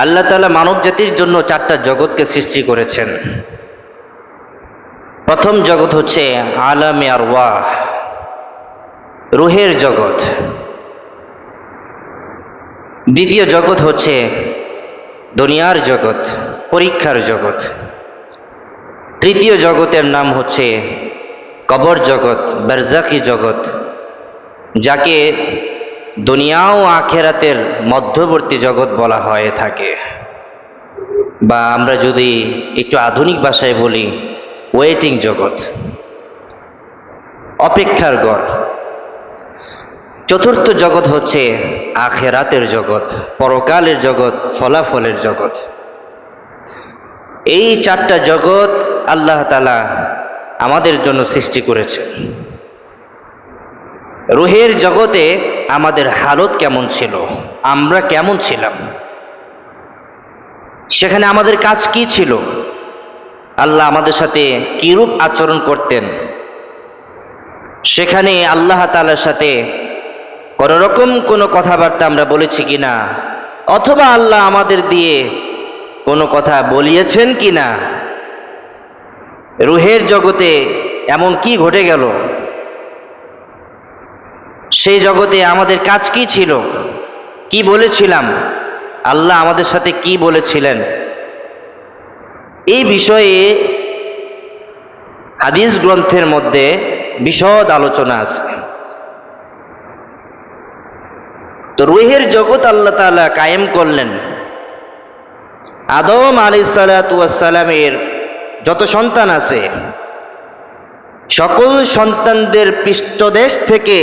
আল্লাহ তাআলা মানব জাতির জন্য চারটা জগৎকে সৃষ্টি করেছেন। প্রথম জগৎ হচ্ছে আলামে আরওয়াহ, রুহের জগৎ। দ্বিতীয় জগৎ হচ্ছে দুনিয়ার জগৎ, পরীক্ষার জগৎ। তৃতীয় জগতের নাম হচ্ছে কবর জগৎ, বারজাকি জগৎ, যাকে দুনিয়া ও আখেরাতের মধ্যবর্তী জগৎ বলা হয়ে থাকে, বা আমরা যদি একটু আধুনিক ভাষায় বলি ওয়েটিং জগৎ, অপেক্ষার ঘর। চতুর্থ জগৎ হচ্ছে আখেরাতের জগৎ, পরকালের জগৎ, ফলাফলের জগৎ। এই চারটা জগৎ আল্লাহ তাআলা আমাদের জন্য সৃষ্টি করেছেন। রুহের জগতে আমাদের হালত কেমন ছিল, আমরা কেমন ছিলাম, সেখানে আমাদের কাজ কি ছিল, আল্লাহ আমাদের সাথে কিরূপ আচরণ করতেন, সেখানে আল্লাহ তাআলার সাথে কোন রকম কোনো কথাবার্তা আমরা বলেছি কিনা, অথবা আল্লাহ আমাদের দিয়ে কোনো কথা বলিয়েছেন কিনা, রুহের জগতে এমন কি ঘটে গেল, সেই জগতে আমাদের কাজ কি ছিল, কি বলেছিলাম, আল্লাহ আমাদের সাথে কি বলেছিলেন, এই বিষয়ে হাদিস গ্রন্থের মধ্যে বিশদ আলোচনা আছে। তো রুহের জগৎ আল্লাহ তাআলা কায়েম করলেন। আদম আলাইহিস সালাতু ওয়াস সালামের যত সন্তান আছে, সকল সন্তানদের পৃষ্ঠদেশ থেকে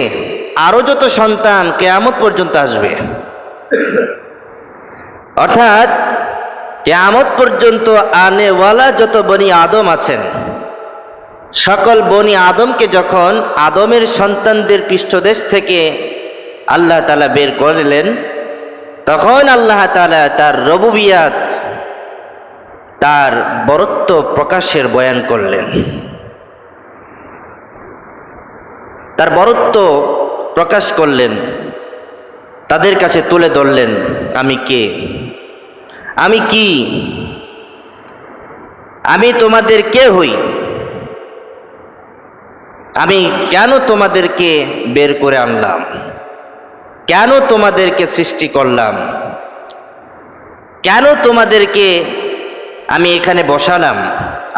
আরো যত সন্তান কিয়ামত পর্যন্ত আসবে, অর্থাৎ কিয়ামত পর্যন্ত আনেওয়ালা যত বনি আদম আছেন, সকল বনি আদমকে যখন আদমের সন্তানদের পৃষ্ঠদেশ থেকে আল্লাহ তাআলা বের করলেন, তখন আল্লাহ তাআলা তার রুবুবিয়াত, তার বরত্ব প্রকাশের বয়ান করলেন। তার বরত্ব প্রকাশ করলেন, তাদের কাছে তুলে ধরলেন, আমি কে, আমি কি, আমি তোমাদের কে হই, আমি কেন তোমাদেরকে বের করে আনলাম, কেন তোমাদেরকে সৃষ্টি করলাম, কেন তোমাদেরকে আমি এখানে বসালাম।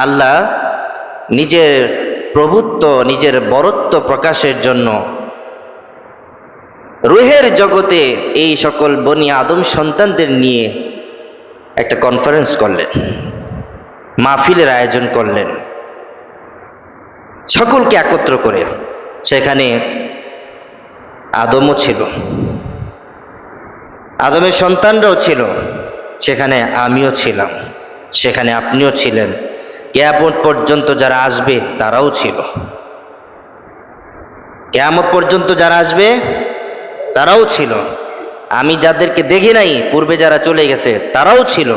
আল্লাহ নিজের প্রভুত্ব, নিজের বরত্ব প্রকাশের জন্য রুহের জগতে এই সকল বনি আদম সন্তানদের নিয়ে একটা কনফারেন্স করলেন, মাহফিলের আয়োজন করলেন, সকলকে একত্র করে। সেখানে আদমও ছিল, আদমের সন্তানরাও ছিল, সেখানে আমিও ছিলাম, সেখানে আপনিও ছিলেন, কিয়ামত পর্যন্ত যারা আসবে তারাও ছিল, কিয়ামত পর্যন্ত যারা আসবে তারাও ছিল। আমি যাদেরকে দেখি নাই, পূর্বে যারা চলে গেছে তারাও ছিল,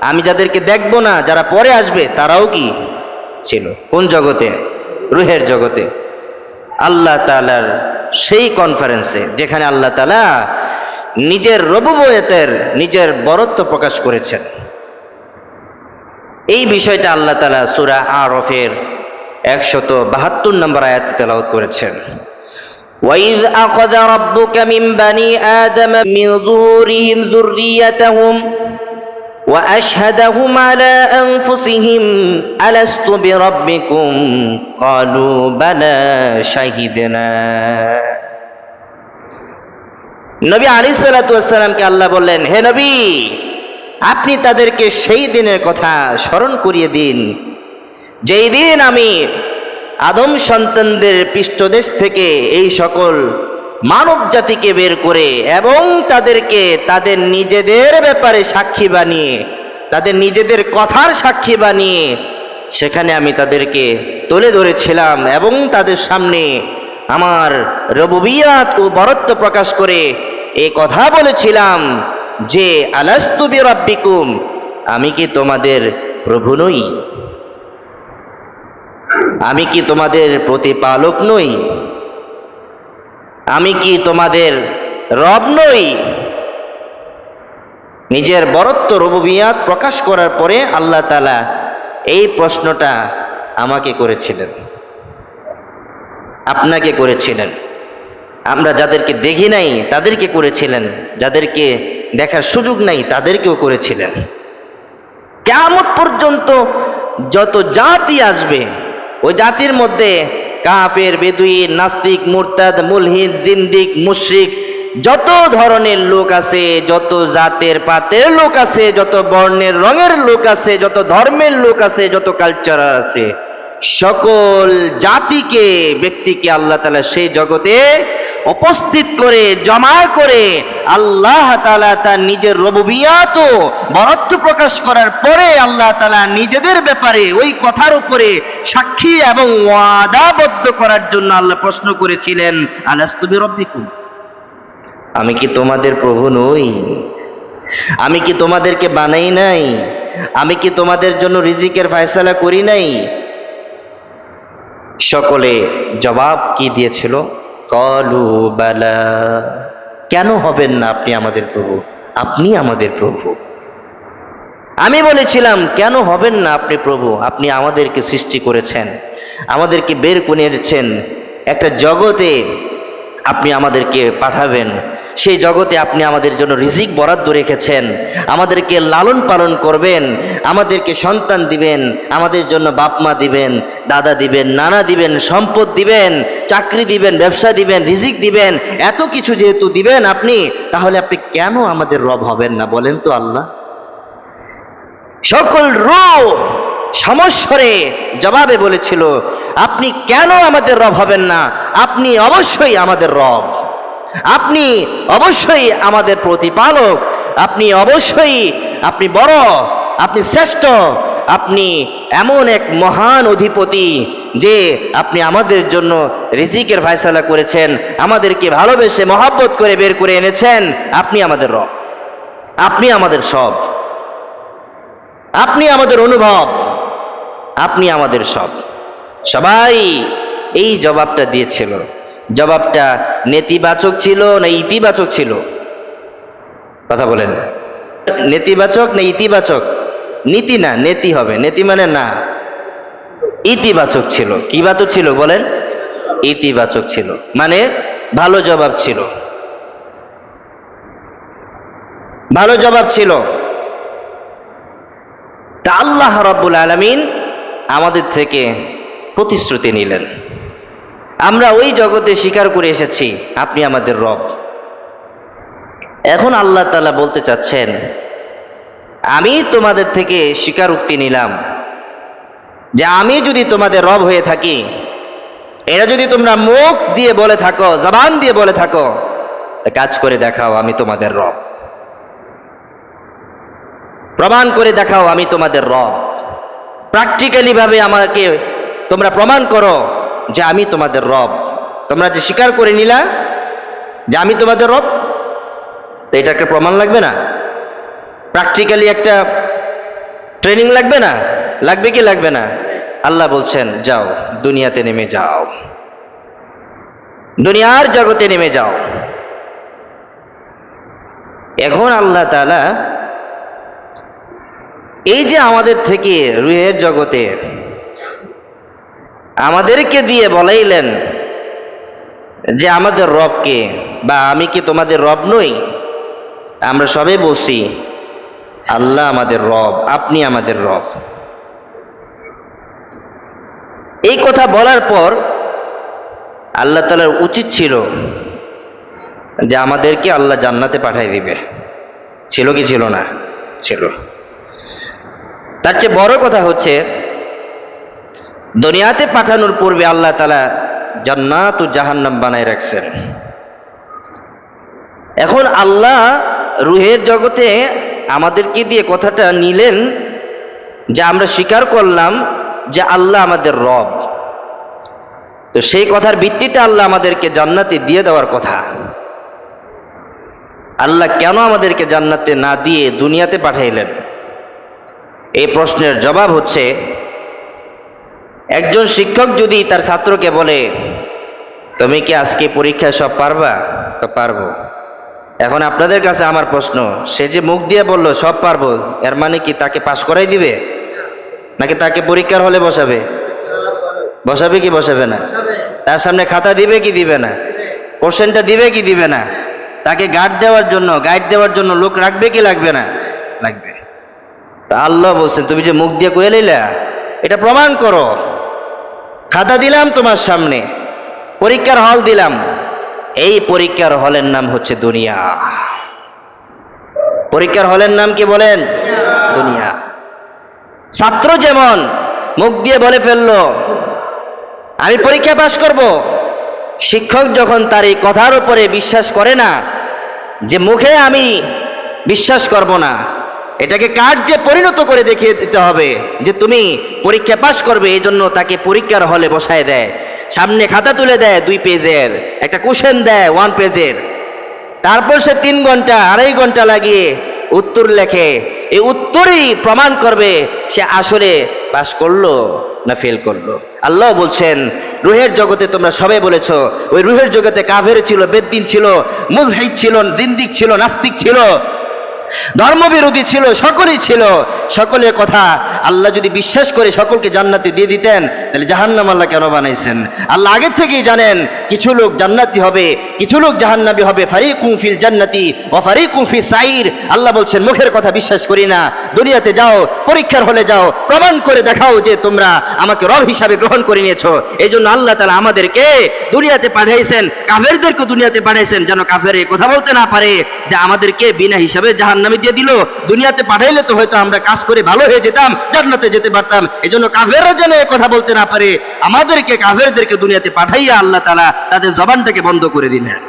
আমি যাদেরকে দেখব না, যারা পরে আসবে তারাও কি ছিল। কোন জগতে? রুহের জগতে। আল্লাহ তাআলার সেই কনফারেন্সে, যেখানে আল্লাহ তাআলা নিজের রুবুবিয়তের, নিজের বরত্ব প্রকাশ করেছেন। এই বিষয়টা আল্লাহ তাআলা সূরা আরাফের 172 নম্বর আয়াতে তেলাওয়াত করেছেন। وَإِذْ أَخَذَ رَبُّكَ مِنْ بَنِي آدَمَ مِنْ ظُهُورِهِمْ ذُرِّيَّتَهُمْ وَأَشْهَدَهُمْ عَلَى أَنْفُسِهِمْ أَلَسْتُ بِرَبِّكُمْ قَالُوا بَلَى شَهِدْنَا। নবী আলাইহিস সালাতু ওয়াস সালামকে আল্লাহ বললেন, হে নবী, আপনি তাদেরকে সেই দিনের কথা স্মরণ করিয়ে দিন, যেই দিন আমি আদম সন্তানদের পৃষ্ঠদেশ থেকে এই সকল মানব জাতিকে বের করে এবং তাদেরকে তাদের নিজেদের ব্যাপারে সাক্ষী বানিয়ে, তাদের নিজেদের কথার সাক্ষী বানিয়ে সেখানে আমি তাদেরকে তুলে ধরেছিলাম এবং তাদের সামনে আমার রুবুবিয়াত ও বরত্ব প্রকাশ করে এই কথা বলেছিলাম যে আলাস্তু বিরাব্বিকুম, আমি কি তোমাদের প্রভু নই, আমি কি তোমাদের প্রতিপালক নই, আমি কি তোমাদের রব নই। নিজের বরত্ব রুবুবিয়াত প্রকাশ করার পরে আল্লাহ তাআলা এই প্রশ্নটা আমাকে করেছিলেন, আপনাকে করেছিলেন, আমরা যাদেরকে দেখি নাই তাদেরকে করেছিলেন, যাদেরকে দেখার সুযোগ নাই তাদেরকেও করেছিলেন। কিয়ামত পর্যন্ত যত জাতি আসবে ওই জাতির মধ্যে কাফের, বেদুইন, নাস্তিক, মুরতাদ, মুলহিদ, জিন্দিক, মুশরিক যত ধরনের লোক আছে, যত জাতের পাতের লোক আছে, যত বর্ণের রঙের লোক আছে, যত ধর্মের লোক আছে, যত কালচার আছে, সকল জাতিকে, ব্যক্তিকে আল্লাহ তাআলা সেই জগতে উপস্থিত করে জমা করে আল্লাহ তাআলা তার নিজের রুবুবিয়াত ও বরত্ব প্রকাশ করার পরে আল্লাহ তাআলা নিজেদের ব্যাপারে ওই কথার উপরে সাক্ষী এবং ওয়াদাবদ্ধ করার জন্য আল্লাহ প্রশ্ন করেছিলেন, আলাস্তু বিরাব্বিকুম, আমি কি তোমাদের প্রভু নই? আমি কি তোমাদেরকে বানাই নাই? আমি কি তোমাদের জন্য রিজিকের ফয়সালা করি নাই? সকলে জবাব কি দিয়েছিল? ক্বালু বালা, কেন হবেন না আপনি আমাদের প্রভু? আপনি আমাদের প্রভু। আমি বলেছিলাম কেন হবেন না আপনি প্রভু? আপনি আমাদেরকে সৃষ্টি করেছেন, আমাদেরকে বের করে এনেছেন একটা জগতে, আপনি আমাদেরকে পাঠাবেন, সেই জগতে আপনি আমাদের জন্য রিজিক বরাদ্দ রেখেছেন, আমাদেরকে লালন পালন করবেন, আমাদেরকে সন্তান দিবেন, আমাদের জন্য বাপ মা দিবেন, দাদা দিবেন, নানা দিবেন, সম্পদ দিবেন, চাকরি দিবেন, ব্যবসা দিবেন, রিজিক দিবেন, এত কিছু যেহেতু দিবেন আপনি, তাহলে আপনি কেন আমাদের রব হবেন না বলেন তো আল্লাহ? সকল রূহ সমস্বরে জবাবে বলেছিল, আপনি কেন আমাদের রব হবেন না? আপনি অবশ্যই আমাদের রব, আপনি অবশ্যই আমাদের প্রতিপালক, আপনি অবশ্যই, আপনি বড়, আপনি শ্রেষ্ঠ, আপনি এমন এক মহান অধিপতি যে আপনি আমাদের জন্য রিজিকের ফয়সালা করেছেন, আমাদেরকে ভালোবেসে মহব্বত করে বের করে এনেছেন, আপনি আমাদের রব, আপনি আমাদের সব, আপনি আমাদের অনুভব, আপনি আমাদের সব। সবাই এই জবাবটা দিয়েছিল। জবাবটা নেতিবাচক ছিল না ইতিবাচক ছিল? কথা বলেন, নেতিবাচক না ইতিবাচক? নীতি না, নেতি হবে, নেতি মানে না, ইতিবাচক ছিল। কি বাচক ছিল বলেন? ইতিবাচক ছিল, মানে ভালো জবাব ছিল, ভালো জবাব ছিল। তা আল্লাহ রাব্বুল আলামিন আমাদের থেকে প্রতিশ্রুতি নিলেন, আমরা ওই জগতে স্বীকার করে এসেছি আপনি আমাদের রব। এখন আল্লাহ তাআলা বলতে চাচ্ছেন, আমি তোমাদের থেকে স্বীকারোক্তি নিলাম যে আমি যদি তোমাদের রব হয়ে থাকি, এটা যদি তোমরা মুখ দিয়ে বলে থাকো, জবান দিয়ে বলে থাকো, কাজ করে দেখাও আমি তোমাদের রব, প্রমাণ করে দেখাও আমি তোমাদের রব, প্র্যাকটিক্যালি ভাবে আমাকে তোমরা প্রমাণ করো যে আমি তোমাদের রব। তোমরা যে স্বীকার করে নিলা যে আমি তোমাদের রব, তো এটা একটা প্রমাণ লাগবে না? প্র্যাকটিক্যালি একটা ট্রেনিং লাগবে না? লাগবে কি লাগবে না? আল্লাহ বলছেন, যাও দুনিয়াতে নেমে যাও, দুনিয়ার জগতে নেমে যাও। এখন আল্লাহ তাআলা এই যে আমাদের থেকে রুহের জগতে আমাদেরকে দিয়ে বলাইলেন যে আমাদের রবকে, বা আমি কি তোমাদের রব নই? আমরা সবে বলছি আল্লাহ আমাদের রব, আপনি আমাদের রব। এই কথা বলার পর আল্লাহ তাআলার উচিত ছিল যে আমাদেরকে আল্লাহ জান্নাতে পাঠাই দিবে। ছিল কি ছিল না? ছিল। তার চেয়ে বড় কথা হচ্ছে, দুনিয়াতে পাঠানোর পূর্বে আল্লাহ তাআলা জান্নাত ও জাহান্নাম বানায় রাখছেন। এখন আল্লাহ রুহের জগতে আমাদেরকে দিয়ে কথাটা নিলেন যে আমরা স্বীকার করলাম যে আল্লাহ আমাদের রব, তো সেই কথার ভিত্তিতে আল্লাহ আমাদেরকে জান্নাতে দিয়ে দেওয়ার কথা। আল্লাহ কেন আমাদেরকে জান্নাতে না দিয়ে দুনিয়াতে পাঠাইলেন? এই প্রশ্নের জবাব হচ্ছে, একজন শিক্ষক যদি তার ছাত্রকে বলে, তুমি কি আজকে পরীক্ষায় সব পারবা? তো পারবো। এখন আপনাদের কাছে আমার প্রশ্ন, সে যে মুখ দিয়ে বলল সব পারবো, এর মানে কি তাকে পাশ করাই দিবে, নাকি তাকে পরীক্ষার হলে বসাবে? বসাবে কি বসাবে না? তার সামনে খাতা দিবে কি দিবে না? কোশ্চেনটা দিবে কি দিবে না? তাকে গাইড দেওয়ার জন্য লোক রাখবে কি লাগবে না? লাগবে। তা আল্লাহ বলছেন, তুমি যে মুখ দিয়ে কয়ে লইলা, এটা প্রমাণ করো। খাতা দিলাম তোমার সামনে, পরীক্ষার হল দিলাম, এই পরীক্ষার হলের নাম হচ্ছে দুনিয়া। পরীক্ষার হলের নাম কি বলেন? দুনিয়া। ছাত্র যেমন মুখ দিয়ে বলে ফেললো আমি পরীক্ষা পাশ করব, শিক্ষক যখন তার এই কথার উপরে বিশ্বাস করে না, যে মুখে আমি বিশ্বাস করব না, এটাকে কার্যে পরিণত করে দেখিয়ে দিতে হবে যে তুমি পরীক্ষা পাশ করবে, এই জন্য তাকে পরীক্ষার হলে বসায় দেয়, সামনে খাতা তুলে দেয় 2 পেজের, একটা কোশ্চেন দেয় 1 পেজের, তারপর সে 3 ঘন্টা 2.5 ঘন্টা লাগিয়ে উত্তর লেখে। এই উত্তরই প্রমাণ করবে সে আসলে পাশ করলো না ফেল করলো। আল্লাহ বলছেন, রুহের জগতে তোমরা সবাই বলেছো, ওই রুহের জগতে কাফের ছিল, বেদ্দিন ছিল, মুলহিদ ছিল, জিন্দিক ছিল, নাস্তিক ছিল, ধর্মবিরোধী ছিল, সকলেই ছিল। সকলের কথা আল্লাহ যদি বিশ্বাস করে সকলকে জান্নাতে দিয়ে দিতেন, তাহলে জাহান্নাম আল্লাহ কেন বানাইছেন? আল্লাহ আগে থেকেই জানেন কিছু লোক জান্নাতি হবে, কিছু লোক জাহান্নামী হবে। ফারিকুম ফিল জান্নাতি ওয়া ফারিকুম ফিস সাইর। আল্লাহ বলছেন, মুখের কথা বিশ্বাস করি না, দুনিয়াতে যাও, পরীক্ষার হলে যাও, প্রমাণ করে দেখাও যে তোমরা আমাকে রব হিসাবে গ্রহণ করে নিয়েছো। এই জন্য আল্লাহ তাআলা আমাদেরকে দুনিয়াতে পাঠাইছেন, কাফেরদেরকে দুনিয়াতে পাঠাইছেন, যেন কাফের এই কথা বলতে না পারে যে আমাদেরকে বিনা হিসাবে জাহান্নামে দিয়ে দিল। দুনিয়াতে পাঠাইলে তো হয়তো আমরা কাজ করে ভালো হয়ে যেতাম, জান্নাতে যেতে পারতাম। এই জন্য কাফেররা যেন এই কথা বলতে না পারে, আমাদেরকে কাফেরদেরকে দুনিয়াতে পাঠাইয়া আল্লাহ তাআলা তাদের জবানটাকে বন্ধ করে দিলেন।